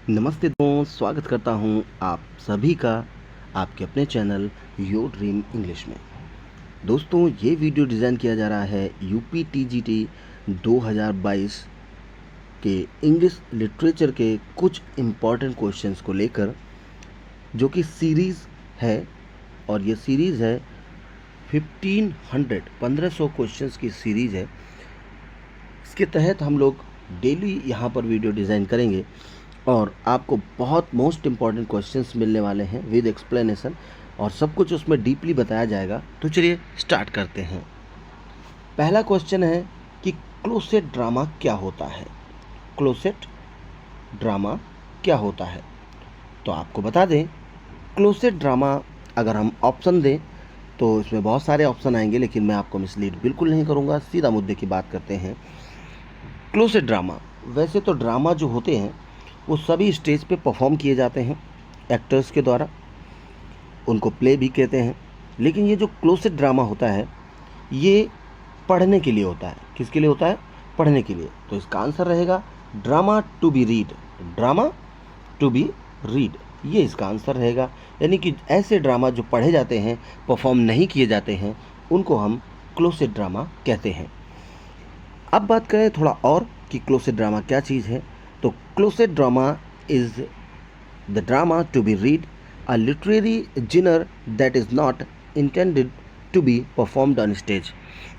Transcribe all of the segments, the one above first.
नमस्ते दोस्तों, स्वागत करता हूं आप सभी का आपके अपने चैनल योर ड्रीम इंग्लिश में। दोस्तों, ये वीडियो डिज़ाइन किया जा रहा है यूपी टीजीटी 2022 के इंग्लिश लिटरेचर के कुछ इम्पॉर्टेंट क्वेश्चंस को लेकर, जो कि सीरीज़ है। और ये सीरीज़ है 1500 क्वेश्चंस की सीरीज़ है। इसके तहत हम लोग डेली यहाँ पर वीडियो डिज़ाइन करेंगे और आपको बहुत मोस्ट इम्पॉर्टेंट क्वेश्चंस मिलने वाले हैं विद एक्सप्लेनेशन, और सब कुछ उसमें डीपली बताया जाएगा। तो चलिए स्टार्ट करते हैं। पहला क्वेश्चन है कि क्लोसेट ड्रामा क्या होता है। क्लोसेट ड्रामा क्या होता है? तो आपको बता दें, क्लोसेट ड्रामा अगर हम ऑप्शन दें तो इसमें बहुत सारे ऑप्शन आएंगे, लेकिन मैं आपको मिसलीड बिल्कुल नहीं करूँगा। सीधा मुद्दे की बात करते हैं। क्लोसेट ड्रामा, वैसे तो ड्रामा जो होते हैं वो सभी स्टेज पे परफॉर्म किए जाते हैं एक्टर्स के द्वारा, उनको प्ले भी कहते हैं। लेकिन ये जो क्लोसेट ड्रामा होता है ये पढ़ने के लिए होता है। किसके लिए होता है? पढ़ने के लिए। तो इसका आंसर रहेगा drama to be read. Drama to be read, ये इसका आंसर रहेगा। यानी कि ऐसे ड्रामा जो पढ़े जाते हैं, परफॉर्म नहीं किए जाते हैं, उनको हम क्लोसेट ड्रामा कहते हैं। अब बात करें थोड़ा और कि क्लोसेट ड्रामा क्या चीज़ है। तो closet drama is the drama to be read, a literary genre that is not intended to be performed on stage.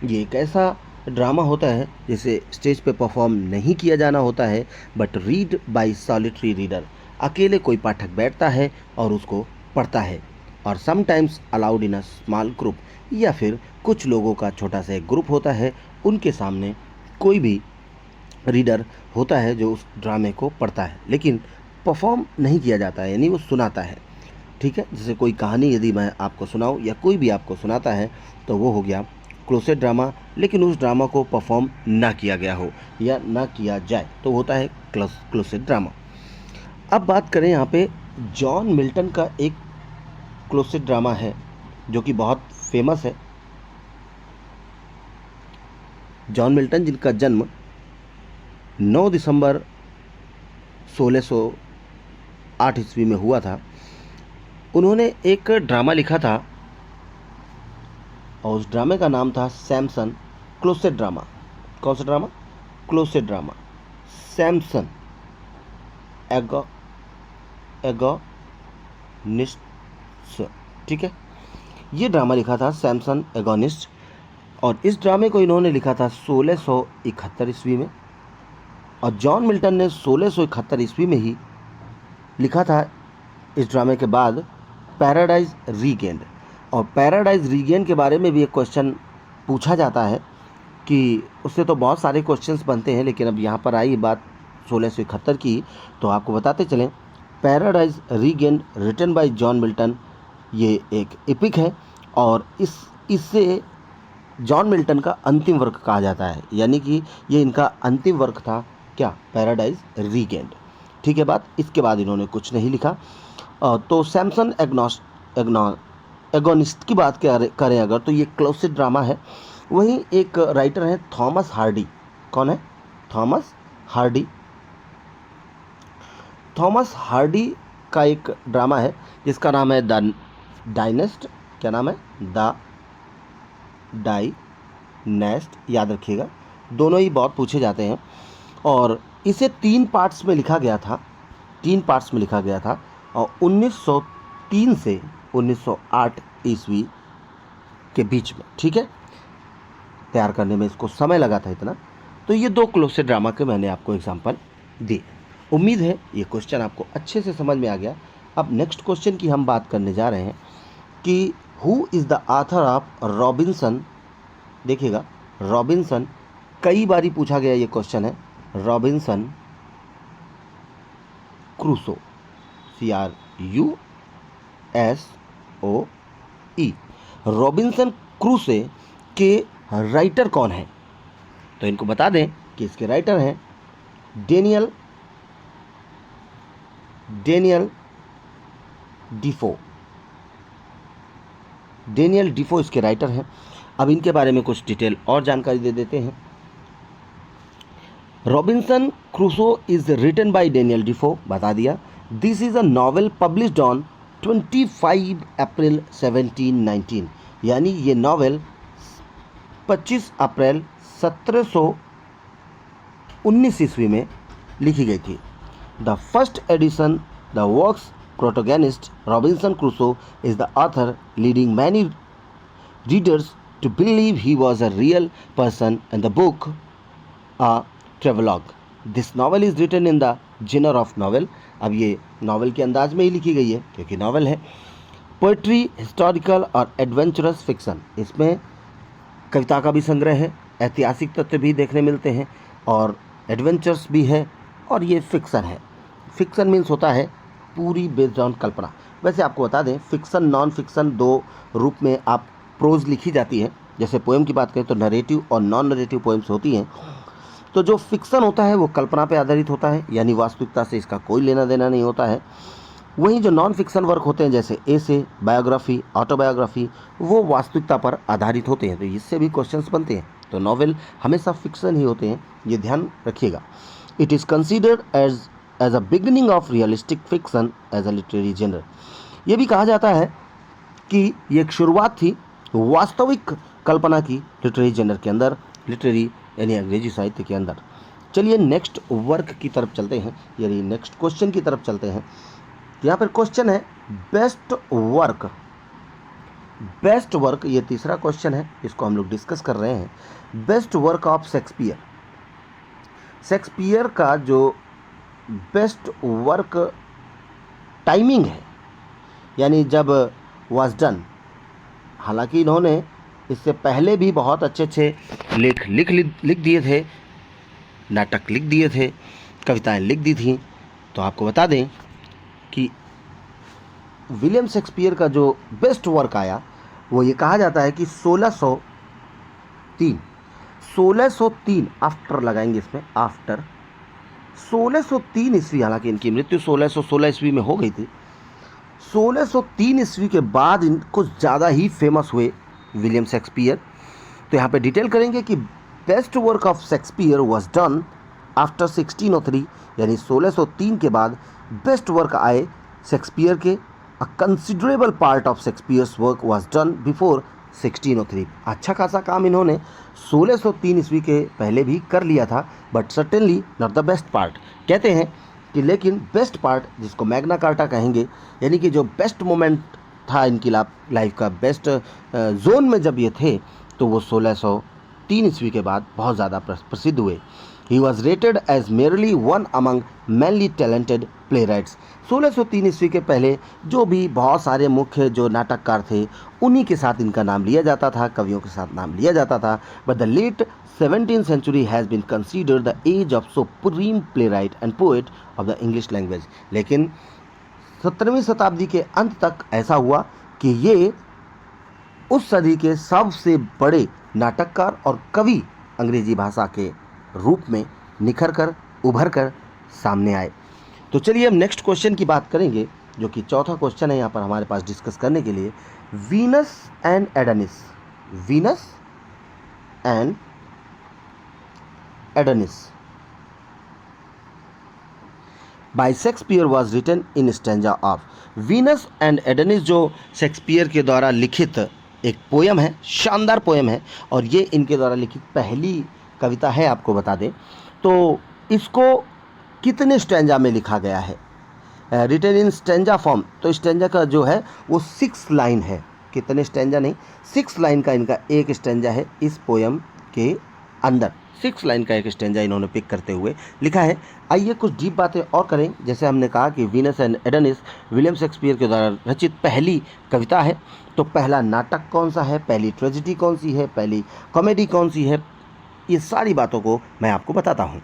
ये एक ऐसा ड्रामा होता है जिसे स्टेज पे परफॉर्म नहीं किया जाना होता है, but read by solitary reader. अकेले कोई पाठक बैठता है और उसको पढ़ता है, और sometimes allowed in a small group, या फिर कुछ लोगों का छोटा सा एक ग्रुप होता है, उनके सामने कोई भी रीडर होता है जो उस ड्रामे को पढ़ता है, लेकिन परफॉर्म नहीं किया जाता है, यानी वो सुनाता है। ठीक है, जैसे कोई कहानी यदि मैं आपको सुनाऊं या कोई भी आपको सुनाता है तो वो हो गया क्लोसेट ड्रामा, लेकिन उस ड्रामा को परफॉर्म ना किया गया हो या ना किया जाए तो होता है क्लोसेट ड्रामा। अब बात करें यहाँ पे, जॉन मिल्टन का एक क्लोसेट ड्रामा है जो कि बहुत फेमस है। जॉन मिल्टन, जिनका जन्म 9 दिसंबर 1608 ईस्वी में हुआ था, उन्होंने एक ड्रामा लिखा था और उस ड्रामे का नाम था सैमसन क्लोसेट ड्रामा। कौन सा drama? Closet drama, Samson agonist. ठीक है, ये ड्रामा लिखा था सैमसन एगोनिस्ट, और इस ड्रामे को इन्होंने लिखा था 1671 ईस्वी में। और जॉन मिल्टन ने 1671 ईस्वी में ही लिखा था इस ड्रामे के बाद पैराडाइज रीगेंड। और पैराडाइज रीगेंड के बारे में भी एक क्वेश्चन पूछा जाता है कि उससे तो बहुत सारे क्वेश्चंस बनते हैं, लेकिन अब यहाँ पर आई बात 1671 की, तो आपको बताते चलें। Paradise Regained written by John Milton, ये एक एपिक है, और इससे जॉन मिल्टन का अंतिम वर्क कहा जाता है, यानी कि ये इनका अंतिम वर्क था। क्या? Paradise regained. ठीक है बात। इसके बाद इन्होंने कुछ नहीं लिखा। तो सैमसन एगोनिस्ट की बात करें अगर, तो ये क्लोसेट ड्रामा है। वहीं एक राइटर हैं थॉमस हार्डी। कौन है? Thomas Hardy. थॉमस हार्डी का एक ड्रामा है जिसका नाम है द डाइनेस्ट। क्या नाम है? द डाइनेस्ट, याद रखिएगा, दोनों ही बहुत पूछे जाते हैं। और इसे 3 पार्ट्स में लिखा गया था, 3 पार्ट्स में लिखा गया था, और 1903 से 1908 ईस्वी के बीच में। ठीक है, तैयार करने में इसको समय लगा था इतना। तो ये 2 क्लोसेट ड्रामा के मैंने आपको एग्जांपल दिए। उम्मीद है ये क्वेश्चन आपको अच्छे से समझ में आ गया। अब नेक्स्ट क्वेश्चन की हम बात करने जा रहे हैं कि who is the author of Robinson. देखिएगा, रॉबिन्सन कई बारी पूछा गया ये क्वेश्चन है। Robinson Crusoe, CRUSOE। Robinson Crusoe के राइटर कौन है? तो इनको बता दें कि इसके राइटर हैं डेनियल डिफो। डेनियल डिफो इसके राइटर हैं। अब इनके बारे में कुछ डिटेल और जानकारी दे देते हैं। Robinson Crusoe is written by Daniel Defoe, बता दिया। This is a novel published on 25 April 1719, यानी ये नॉवेल 25 अप्रैल 1719 ईस्वी में लिखी गई थी। The first edition, the works protagonist Robinson Crusoe is the author leading many readers to believe he was a real person and the book a travelogue. This novel is written in the genre of novel. अब ये novel के अंदाज में ही लिखी गई है क्योंकि novel है। पोइट्री, हिस्टोरिकल और एडवेंचरस फिक्शन, इसमें कविता का भी संग्रह है, ऐतिहासिक तथ्य भी देखने मिलते हैं और एडवेंचर्स भी है और ये फिक्सन है। फिक्सन मीन्स होता है पूरी बेस्ड ऑन कल्पना। वैसे आपको बता दें फिक्सन नॉन फिक्सन दो रूप में आप प्रोज लिखी जाती है। जैसे पोएम की बात करें तो नरेटिव और नॉन नरेटिव पोएम्स होती हैं। तो जो फिक्सन होता है वो कल्पना पे आधारित होता है, यानी वास्तविकता से इसका कोई लेना देना नहीं होता है। वहीं जो नॉन फिक्सन वर्क होते हैं जैसे एसे, बायोग्राफी, ऑटोबायोग्राफी, वो वास्तविकता पर आधारित होते हैं। तो इससे भी क्वेश्चंस बनते हैं। तो नॉवेल हमेशा फिक्सन ही होते हैं, ये ध्यान रखिएगा। It is considered as a beginning of realistic fiction as a literary genre. ये भी कहा जाता है कि ये एक शुरुआत थी वास्तविक कल्पना की लिटरेरी जेनर के अंदर, लिटरेरी यानी अंग्रेजी साहित्य के अंदर। चलिए नेक्स्ट वर्क की तरफ चलते हैं, यानी नेक्स्ट क्वेश्चन की तरफ चलते हैं। यहाँ पर क्वेश्चन है बेस्ट वर्क। बेस्ट वर्क ये तीसरा क्वेश्चन है, इसको हम लोग डिस्कस कर रहे हैं। Best work of Shakespeare. Shakespeare का जो बेस्ट वर्क टाइमिंग है, यानी जब वाज डन। हालांकि इन्होंने इससे पहले भी बहुत अच्छे अच्छे लेख लिख दिए थे, नाटक लिख दिए थे, कविताएं लिख दी थी। तो आपको बता दें कि विलियम शेक्सपियर का जो बेस्ट वर्क आया वो ये कहा जाता है कि 1603 आफ्टर लगाएंगे इसमें, आफ्टर 1603 ईस्वी। हालांकि इनकी मृत्यु 1616 ईस्वी में हो गई थी। 1603 ईस्वी के बाद इनको ज़्यादा ही फेमस हुए विलियम शेक्सपियर। तो यहाँ पे डिटेल करेंगे कि best work of Shakespeare was done after 1603, यानी 1603 के बाद बेस्ट वर्क आए शेक्सपियर के। अ considerable part of Shakespeare's work was done before 1603। अच्छा खासा काम इन्होंने 1603 ईस्वी के पहले भी कर लिया था, but certainly not the best part. कहते हैं कि लेकिन बेस्ट पार्ट, जिसको मैग्ना कार्टा कहेंगे, यानी कि जो बेस्ट मोमेंट था इनकी लाइफ का, बेस्ट जोन में जब ये थे, तो वो 1603 ईस्वी के बाद बहुत ज़्यादा प्रसिद्ध हुए। He was rated as merely one among mainly talented playwrights. 1603 ईस्वी के पहले जो भी बहुत सारे मुख्य जो नाटककार थे उन्हीं के साथ इनका नाम लिया जाता था, कवियों के साथ नाम लिया जाता था। But the late 17th century has been considered the age of supreme playwright and poet of the English language। लेकिन 17वीं शताब्दी के अंत तक ऐसा हुआ कि ये उस सदी के सबसे बड़े नाटककार और कवि अंग्रेजी भाषा के रूप में निखर कर उभर कर सामने आए। तो चलिए हम नेक्स्ट क्वेश्चन की बात करेंगे, जो कि चौथा क्वेश्चन है यहाँ पर हमारे पास डिस्कस करने के लिए। Venus and Adonis. Venus and Adonis by Shakespeare was written in stanza of. Venus and Adonis जो शेक्सपियर के द्वारा लिखित एक पोयम है, शानदार पोयम है, और ये इनके द्वारा लिखित पहली कविता है। आपको बता दें तो इसको कितने स्टैंजा में लिखा गया है, रिटन इन स्टैंजा फॉर्म। तो स्टैंजा का जो है वो 6 लाइन है, कितने स्टैंजा नहीं, 6 लाइन का इनका एक स्टैंजा है इस पोयम के अंदर। 6 लाइन का एक स्टैंजा इन्होंने पिक करते हुए लिखा है। आइए कुछ डीप बातें और करें। जैसे हमने कहा कि Venus and Adonis William Shakespeare के द्वारा रचित पहली कविता है। तो पहला नाटक कौन सा है, पहली ट्रेजेडी कौन सी है, पहली कॉमेडी कौन सी है, ये सारी बातों को मैं आपको बताता हूँ।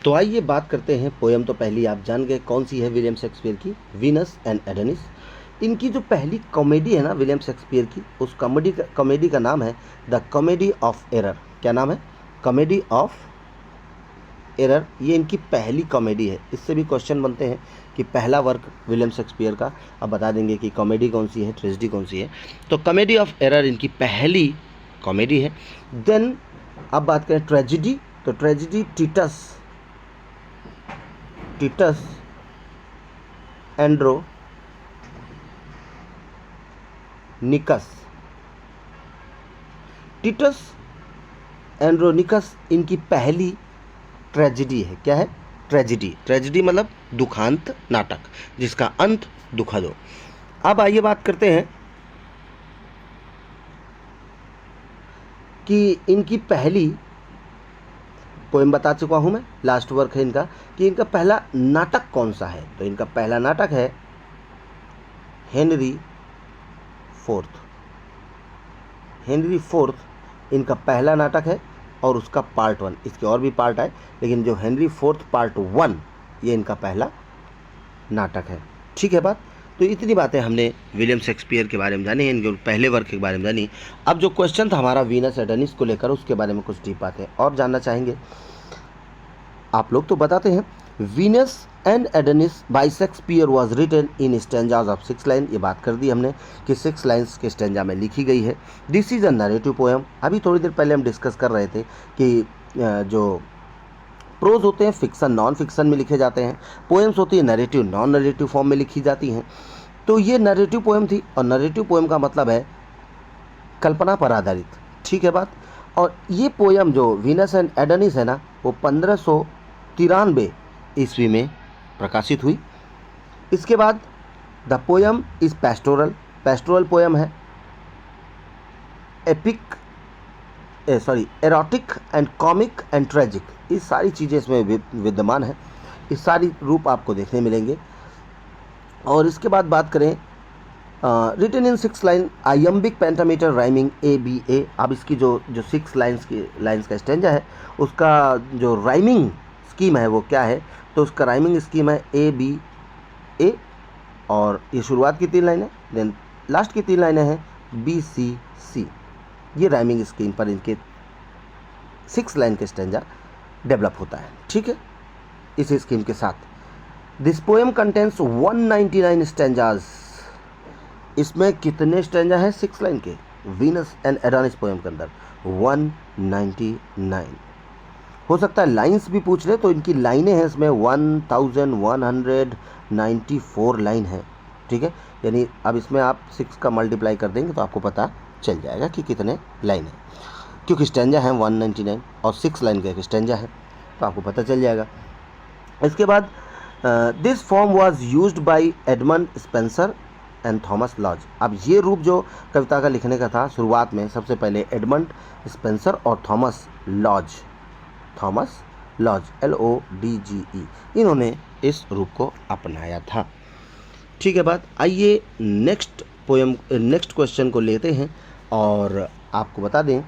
तो आइए बात करते हैं। पोयम तो पहली आप जान गए कौन सी है विलियम शेक्सपियर की, वीनस एंड एडोनिस। इनकी जो पहली कॉमेडी है ना विलियम शेक्सपियर की, उस कॉमेडी का नाम है द कॉमेडी ऑफ एरर। क्या नाम है? Comedy of error. ये इनकी पहली कॉमेडी है। इससे भी क्वेश्चन बनते हैं कि पहला वर्क विलियम शेक्सपियर का, अब बता देंगे कि कॉमेडी कौन सी है, ट्रेजेडी कौन सी है। तो कॉमेडी ऑफ एरर इनकी पहली कॉमेडी है। देन अब बात करें ट्रेजेडी, तो ट्रेजिडी टिटस एंड्रोनिकस। टिटस एंड्रोनिकस इनकी पहली ट्रेजिडी है। क्या है? ट्रेजिडी मतलब दुखांत नाटक, जिसका अंत दुखद हो। अब आइए बात करते हैं कि इनकी पहली पोएम बता चुका हूं मैं, लास्ट वर्क है इनका, कि इनका पहला नाटक कौन सा है। तो इनका पहला नाटक है हेनरी फोर्थ इनका पहला नाटक है, और उसका पार्ट 1, इसके और भी पार्ट आए, लेकिन जो हेनरी फोर्थ पार्ट 1 ये इनका पहला नाटक है। ठीक है बात। तो इतनी बातें हमने विलियम शेक्सपियर के बारे में जानी, इनके पहले वर्क के बारे में जानी। अब जो क्वेश्चन था हमारा वीनस एडोनिस को लेकर, उसके बारे में कुछ डीप बातें और जानना चाहेंगे आप लोग। तो बताते हैं, Venus and Adonis by Shakespeare was written in stanzas of 6 line. ये बात कर दी हमने कि 6 लाइन्स के स्टैंजा में लिखी गई है। This is a narrative poem. अभी थोड़ी देर पहले हम डिस्कस कर रहे थे कि जो प्रोज होते हैं फिक्सन नॉन फिक्सन में लिखे जाते हैं, पोएम्स होती है नरेटिव नॉन नरेटिव फॉर्म में लिखी जाती हैं। तो ये नरेटिव पोएम थी, और नरेटिव पोएम का मतलब है कल्पना पर आधारित। ठीक है बात। और ये पोएम जो वीनस एंड एडोनिस है ना, वो 1593 ईस्वी में प्रकाशित हुई। इसके बाद the poem is pastoral poem है। Erotic and comic and tragic, ये सारी चीज़ें इसमें विद्यमान है। ये सारी रूप आपको देखने मिलेंगे। और इसके बाद बात करें written in 6 line iambic pentameter rhyming ABA। अब इसकी जो 6 लाइन्स का स्टेंजा है, उसका जो राइमिंग स्कीम है वो क्या है? तो उसका राइमिंग स्कीम है ABA, और ये शुरुआत की 3 लाइनें, देन लास्ट की 3 लाइनें हैं BCC। ये राइमिंग स्कीम पर इनके 6 लाइन के स्टेंजा डेवलप होता है। ठीक है, इस स्कीम के साथ। This poem contains 199 stanzas. इसमें कितने स्टेंजा हैं 6 लाइन के? वीनस एंड एडोनिस पोएम के अंदर 199। हो सकता है लाइन्स भी पूछ ले, तो इनकी लाइनें हैं इसमें 1194 लाइन है। ठीक है, यानी अब इसमें आप 6 का मल्टीप्लाई कर देंगे तो आपको पता चल जाएगा कि कितने लाइन है, क्योंकि स्टेंजा है 199 और 6 लाइन का एक स्टेंजा है, तो आपको पता चल जाएगा। इसके बाद this form was used by Edmund Spenser and Thomas Lodge. अब ये रूप जो कविता का लिखने का था शुरुआत में, सबसे पहले एडमंड स्पेंसर और थॉमस लॉज LODGE, इन्होंने इस रूप को अपनाया था। ठीक है बात। आइए नेक्स्ट क्वेश्चन को लेते हैं, और आपको बता दें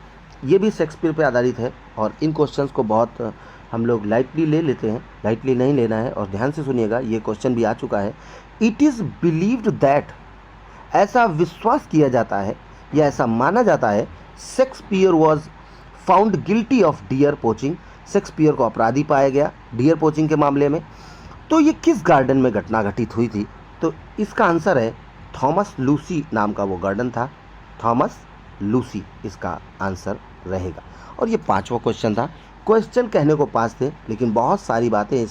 ये भी शेक्सपियर पे आधारित है, और इन क्वेश्चंस को बहुत हम लोग लाइटली ले लेते हैं, लाइटली नहीं लेना है। और ध्यान से सुनिएगा, ये क्वेश्चन भी आ चुका है। इट इज़ बिलीव्ड दैट, ऐसा विश्वास किया जाता है या ऐसा माना जाता है, Shakespeare was found guilty of dear poaching. Shakespeare को अपराधी पाया गया डियर पोचिंग के मामले में। तो ये किस गार्डन में घटना घटित हुई थी? तो इसका आंसर है थॉमस लूसी नाम का वो गार्डन था, थॉमस लूसी इसका आंसर रहेगा। और ये 5वां क्वेश्चन था। क्वेश्चन कहने को 5 थे, लेकिन बहुत सारी बातें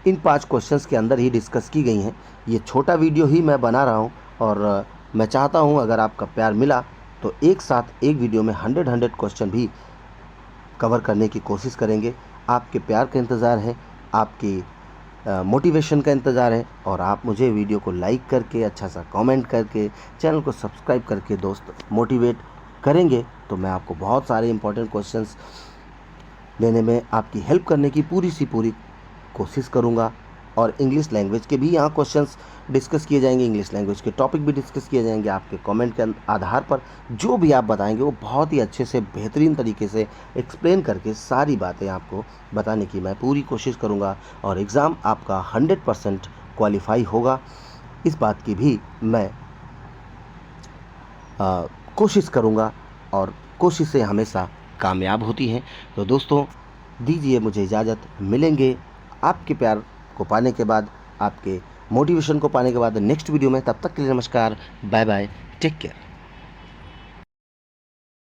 इन 5 क्वेश्चंस के अंदर ही डिस्कस की गई हैं। ये छोटा वीडियो ही मैं बना रहा हूँ, और मैं चाहता हूँ अगर आपका प्यार मिला तो एक साथ एक वीडियो में 100 क्वेश्चन भी कवर करने की कोशिश करेंगे। आपके प्यार का इंतज़ार है, आपकी मोटिवेशन का इंतज़ार है, और आप मुझे वीडियो को लाइक करके, अच्छा सा कमेंट करके, चैनल को सब्सक्राइब करके दोस्त मोटिवेट करेंगे, तो मैं आपको बहुत सारे इंपॉर्टेंट क्वेश्चंस लेने में आपकी हेल्प करने की पूरी कोशिश करूँगा। और इंग्लिश लैंग्वेज के भी यहाँ क्वेश्चंस डिस्कस किए जाएंगे, इंग्लिश लैंग्वेज के टॉपिक भी डिस्कस किए जाएंगे। आपके कमेंट के आधार पर जो भी आप बताएंगे वो बहुत ही अच्छे से बेहतरीन तरीके से एक्सप्लेन करके सारी बातें आपको बताने की मैं पूरी कोशिश करूँगा, और एग्ज़ाम आपका 100% क्वालिफाई होगा, इस बात की भी मैं कोशिश करूँगा, और कोशिशें हमेशा कामयाब होती हैं। तो दोस्तों दीजिए मुझे इजाज़त, मिलेंगे आपके प्यार को पाने के बाद, आपके मोटिवेशन को पाने के बाद नेक्स्ट वीडियो में। तब तक के लिए नमस्कार, बाय बाय, टेक केयर।